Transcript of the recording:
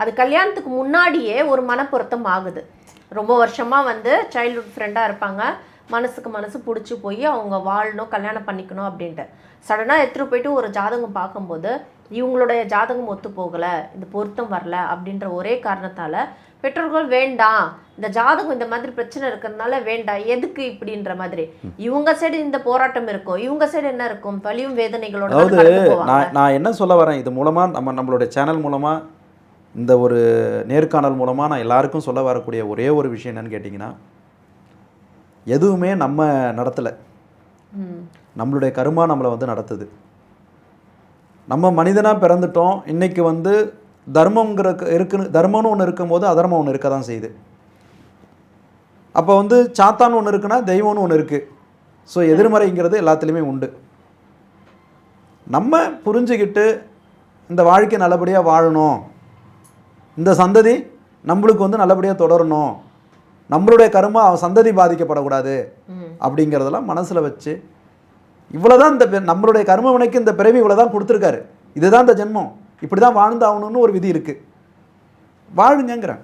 அது கல்யாணத்துக்கு முன்னாடியே ஒரு மனப்பொருத்தம் ஆகுது. ரொம்ப வருஷமாக வந்து சைல்ட்ஹுட் ஃப்ரெண்டாக இருப்பாங்க, மனசுக்கு மனசு பிடிச்சி போய் அவங்க வாழணும், கல்யாணம் பண்ணிக்கணும் அப்படின்ட்டு. சடனாக எடுத்துகிட்டு போயிட்டு ஒரு ஜாதகம் பார்க்கும்போது இவங்களுடைய ஜாதகம் ஒத்து போகலை, இந்த பொருத்தம் வரல அப்படின்ற ஒரே காரணத்தால் பெற்றோர்கள் வேண்டாம், இந்த ஜாதகம் இந்த மாதிரி பிரச்சனை இருக்கிறதுனால வேண்டாம், எதுக்கு இப்படின்ற மாதிரி இவங்க சைடு இந்த போராட்டம் இருக்கும், இவங்க சைடு என்ன இருக்கும், வலியும் வேதனைகளோட. அதாவது நான் என்ன சொல்ல வரேன், இது மூலமாக நம்மளுடைய சேனல் மூலமாக இந்த ஒரு நேர்காணல் மூலமாக நான் எல்லாருக்கும் சொல்ல வரக்கூடிய ஒரே ஒரு விஷயம் என்னன்னு கேட்டிங்கன்னா, எதுவுமே நம்ம நடத்தலை, நம்மளுடைய கர்மா நம்மளை வந்து நடத்துது. நம்ம மனிதனாக பிறந்துட்டோம், இன்றைக்கி வந்து தர்மங்கிற தர்மம்னு ஒன்று இருக்கும்போது அதர்மம் ஒன்று இருக்க தான் செய்யுது. அப்போ வந்து சாத்தான்னு ஒன்று இருக்குன்னா தெய்வம்னு ஒன்று இருக்குது. ஸோ எதிர்மறைங்கிறது எல்லாத்துலேயுமே உண்டு. நம்ம புரிஞ்சுக்கிட்டு இந்த வாழ்க்கை நல்லபடியாக வாழணும், இந்த சந்ததி நம்மளுக்கு வந்து நல்லபடியாக தொடரணும், நம்மளுடைய கர்மா சந்ததி பாதிக்கப்படக்கூடாது அப்படிங்கிறதெல்லாம் மனசில் வச்சு, இவ்வளோதான் இந்த நம்மளுடைய கர்ம வினைக்கு இந்த பிறவி இவ்வளோதான் கொடுத்துருக்காரு, இதுதான் இந்த ஜென்மம், இப்படி தான் வாழ்ந்தாகணும்னு ஒரு விதி இருக்குது, வாழுங்கிறேன்.